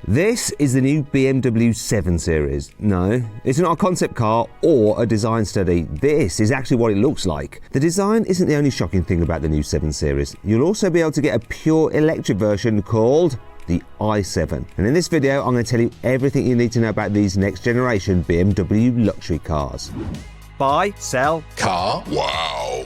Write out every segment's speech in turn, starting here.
This is the new BMW 7 Series. No, it's not a concept car or a design study. This is actually what it looks like. The design isn't the only shocking thing about the new 7 Series. You'll also be able to get a pure electric version called the i7. And in this video, I'm going to tell you everything you need to know about these next generation BMW luxury cars. Buy, sell, Carwow.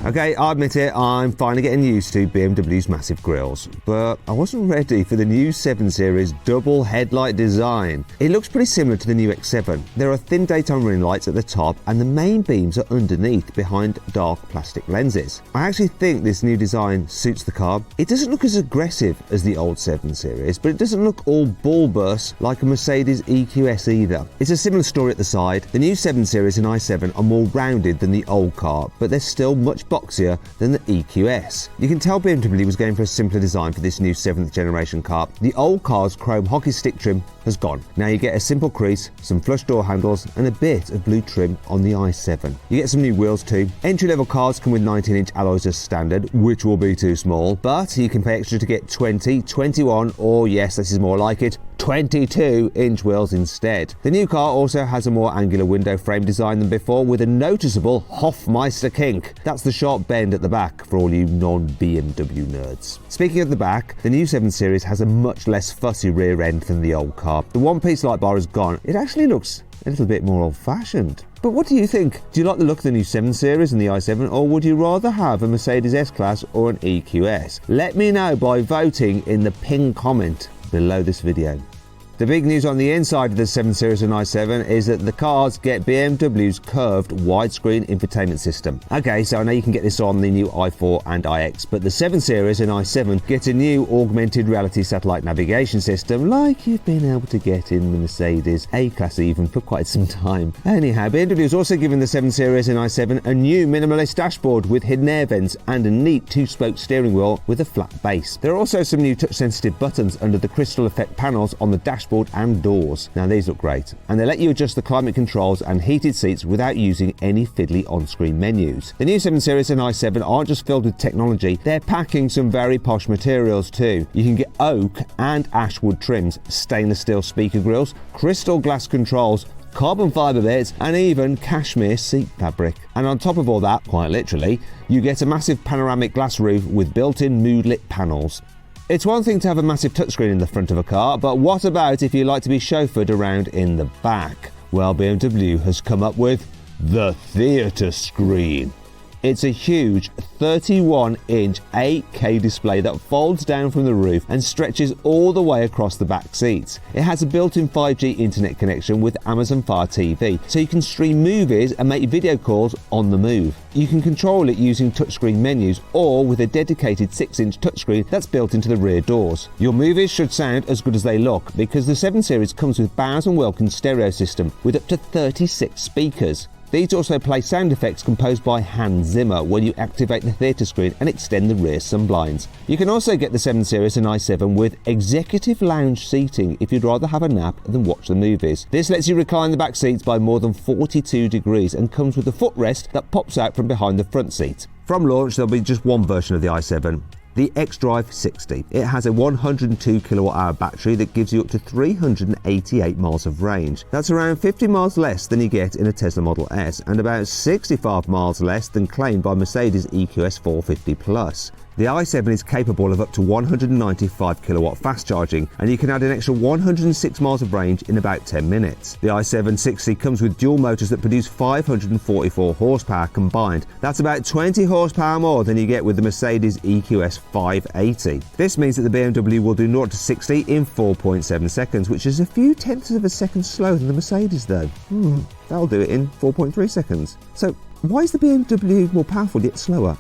Okay, I admit it, I'm finally getting used to BMW's massive grilles, but I wasn't ready for the new 7 Series double headlight design. It looks pretty similar to the new X7. There are thin daytime running lights at the top and the main beams are underneath behind dark plastic lenses. I actually think this new design suits the car. It doesn't look as aggressive as the old 7 Series, but it doesn't look all bulbous like a Mercedes EQS either. It's a similar story at the side. The new 7 Series and i7 are more rounded than the old car, but they're still much boxier than the EQS. You can tell BMW was going for a simpler design for this new 7th generation car. The old car's chrome hockey stick trim has gone. Now you get a simple crease, some flush door handles and a bit of blue trim on the i7. You get some new wheels too. Entry-level cars come with 19-inch alloys as standard, which will be too small, but you can pay extra to get 20, 21 or yes, this is more like it, 22-inch wheels instead. The new car also has a more angular window frame design than before with a noticeable Hofmeister kink. That's the sharp bend at the back for all you non-BMW nerds. Speaking of the back, the new 7 Series has a much less fussy rear end than the old car. The one-piece light bar is gone. It actually looks a little bit more old-fashioned. But what do you think? Do you like the look of the new 7 Series and the i7, or would you rather have a Mercedes S-Class or an EQS? Let me know by voting in the pinned comment below this video. The big news on the inside of the 7 Series and i7 is that the cars get BMW's curved widescreen infotainment system. Okay, so I know you can get this on the new i4 and iX, but the 7 Series and i7 get a new augmented reality satellite navigation system like you've been able to get in the Mercedes A-Class even for quite some time. Anyhow, BMW has also given the 7 Series and i7 a new minimalist dashboard with hidden air vents and a neat 2-spoke steering wheel with a flat base. There are also some new touch-sensitive buttons under the crystal effect panels on the dashboard and doors. Now these look great, and they let you adjust the climate controls and heated seats without using any fiddly on-screen menus. The new 7 Series and i7 aren't just filled with technology, they're packing some very posh materials too. You can get oak and ashwood trims, stainless steel speaker grills, crystal glass controls, carbon fibre bits and even cashmere seat fabric. And on top of all that, quite literally, you get a massive panoramic glass roof with built-in mood-lit panels. It's one thing to have a massive touchscreen in the front of a car, but what about if you like to be chauffeured around in the back? Well, BMW has come up with the theatre screen. It's a huge 31-inch 8K display that folds down from the roof and stretches all the way across the back seats. It has a built-in 5G internet connection with Amazon Fire TV, so you can stream movies and make video calls on the move. You can control it using touchscreen menus or with a dedicated 6-inch touchscreen that's built into the rear doors. Your movies should sound as good as they look because the 7 Series comes with Bowers & Wilkins stereo system with up to 36 speakers. These also play sound effects composed by Hans Zimmer when you activate the theatre screen and extend the rear sunblinds. You can also get the 7 Series and i7 with executive lounge seating if you'd rather have a nap than watch the movies. This lets you recline the back seats by more than 42 degrees and comes with a footrest that pops out from behind the front seat. From launch, there'll be just one version of the i7. The xDrive 60. It has a 102 kilowatt-hour battery that gives you up to 388 miles of range. That's around 50 miles less than you get in a Tesla Model S and about 65 miles less than claimed by Mercedes EQS 450 Plus. The i7 is capable of up to 195 kilowatt fast charging, and you can add an extra 106 miles of range in about 10 minutes. The i7 60 comes with dual motors that produce 544 horsepower combined. That's about 20 horsepower more than you get with the Mercedes EQS 580. This means that the BMW will do 0 to 60 in 4.7 seconds, which is a few tenths of a second slower than the Mercedes though. That'll do it in 4.3 seconds. So why is the BMW more powerful yet slower?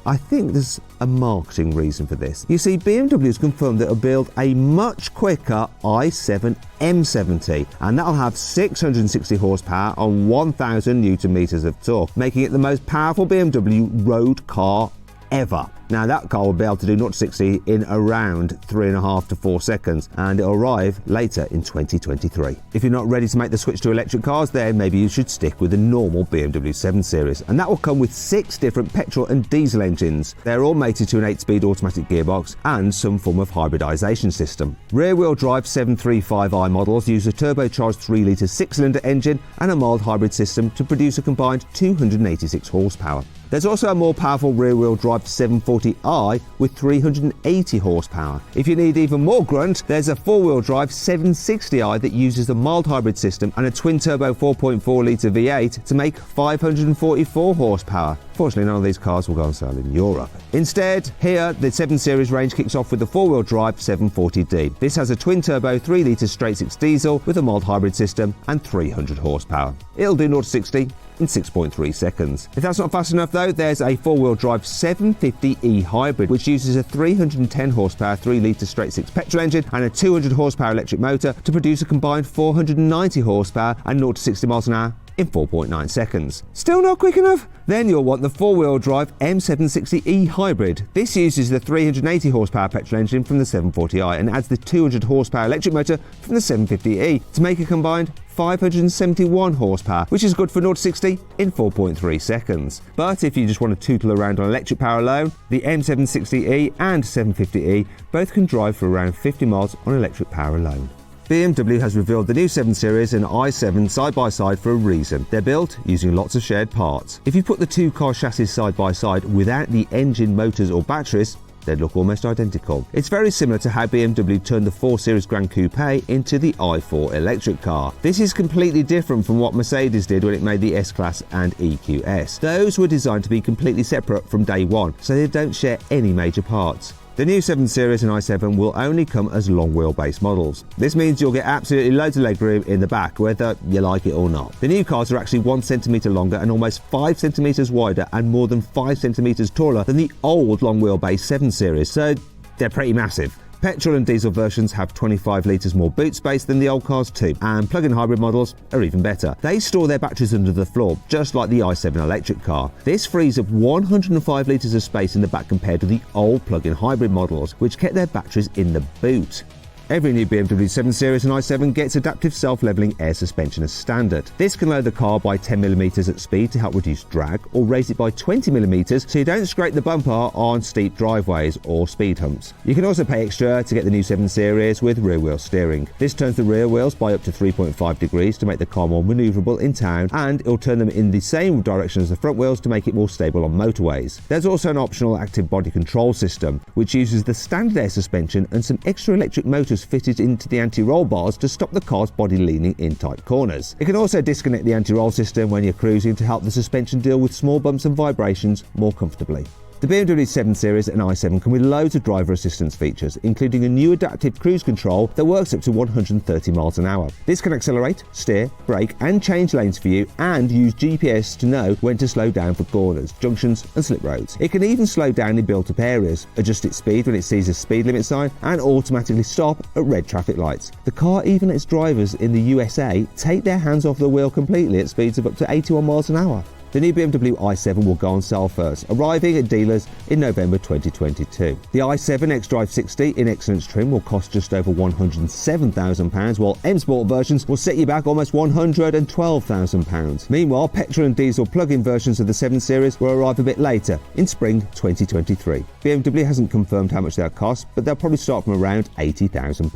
I think there's a marketing reason for this. You see, BMW has confirmed that it'll build a much quicker i7 M70, and that'll have 660 horsepower on 1,000 Newton meters of torque, making it the most powerful BMW road car ever. Now that car will be able to do 0 to 60 in around 3.5 to 4 seconds, and it'll arrive later in 2023. If you're not ready to make the switch to electric cars, then maybe you should stick with the normal BMW 7 Series, and that will come with 6 different petrol and diesel engines. They're all mated to an 8-speed automatic gearbox and some form of hybridization system. Rear-wheel drive 735i models use a turbocharged 3-litre 6-cylinder engine and a mild hybrid system to produce a combined 286 horsepower. There's also a more powerful rear-wheel drive 740i with 380 horsepower. If you need even more grunt, there's a 4-wheel drive 760i that uses the mild hybrid system and a twin-turbo 4.4-litre V8 to make 544 horsepower. Fortunately, none of these cars will go on sale in Europe. Instead, here, the 7 Series range kicks off with the 4-wheel drive 740d. This has a twin-turbo 3-litre straight-six diesel with a mild hybrid system and 300 horsepower. It'll do 0 to 60 in 6.3 seconds. If that's not fast enough though, there's a 4-wheel drive 750e hybrid which uses a 310 horsepower 3-litre straight-six petrol engine and a 200 horsepower electric motor to produce a combined 490 horsepower and 0 to 60 miles an hour in 4.9 seconds. Still not quick enough? Then you'll want the 4-wheel drive M760e hybrid. This uses the 380 horsepower petrol engine from the 740i and adds the 200 horsepower electric motor from the 750e to make a combined 571 horsepower, which is good for 0 to 60 in 4.3 seconds. But if you just want to tootle around on electric power alone, the M760e and 750e both can drive for around 50 miles on electric power alone. BMW has revealed the new 7 Series and i7 side by side for a reason. They're built using lots of shared parts. If you put the two car chassis side by side without the engine, motors or batteries, they'd look almost identical. It's very similar to how BMW turned the 4 Series Grand Coupe into the i4 electric car. This is completely different from what Mercedes did when it made the S-Class and EQS. Those were designed to be completely separate from day one, so they don't share any major parts. The new 7 Series and i7 will only come as long wheelbase models. This means you'll get absolutely loads of legroom in the back, whether you like it or not. The new cars are actually 1 centimetre longer and almost 5 centimetres wider and more than 5 centimetres taller than the old long wheelbase 7 Series, so they're pretty massive. Petrol and diesel versions have 25 litres more boot space than the old cars too, and plug-in hybrid models are even better. They store their batteries under the floor, just like the i7 electric car. This frees up 105 litres of space in the back compared to the old plug-in hybrid models, which kept their batteries in the boot. Every new BMW 7 Series and i7 gets adaptive self-leveling air suspension as standard. This can lower the car by 10mm at speed to help reduce drag, or raise it by 20mm so you don't scrape the bumper on steep driveways or speed humps. You can also pay extra to get the new 7 Series with rear-wheel steering. This turns the rear wheels by up to 3.5 degrees to make the car more manoeuvrable in town, and it'll turn them in the same direction as the front wheels to make it more stable on motorways. There's also an optional active body control system, which uses the standard air suspension and some extra electric motors fitted into the anti-roll bars to stop the car's body leaning in tight corners. It can also disconnect the anti-roll system when you're cruising to help the suspension deal with small bumps and vibrations more comfortably. The BMW 7 Series and i7 come with loads of driver assistance features, including a new adaptive cruise control that works up to 130 miles an hour. This can accelerate, steer, brake and change lanes for you, and use GPS to know when to slow down for corners, junctions and slip roads. It can even slow down in built-up areas, adjust its speed when it sees a speed limit sign, and automatically stop at red traffic lights. The car even lets drivers in the USA take their hands off the wheel completely at speeds of up to 81 miles an hour. The new BMW i7 will go on sale first, arriving at dealers in November 2022. The i7 xDrive 60 in excellence trim will cost just over £107,000, while M Sport versions will set you back almost £112,000. Meanwhile, petrol and diesel plug-in versions of the 7 Series will arrive a bit later, in spring 2023. BMW hasn't confirmed how much they'll cost, but they'll probably start from around £80,000.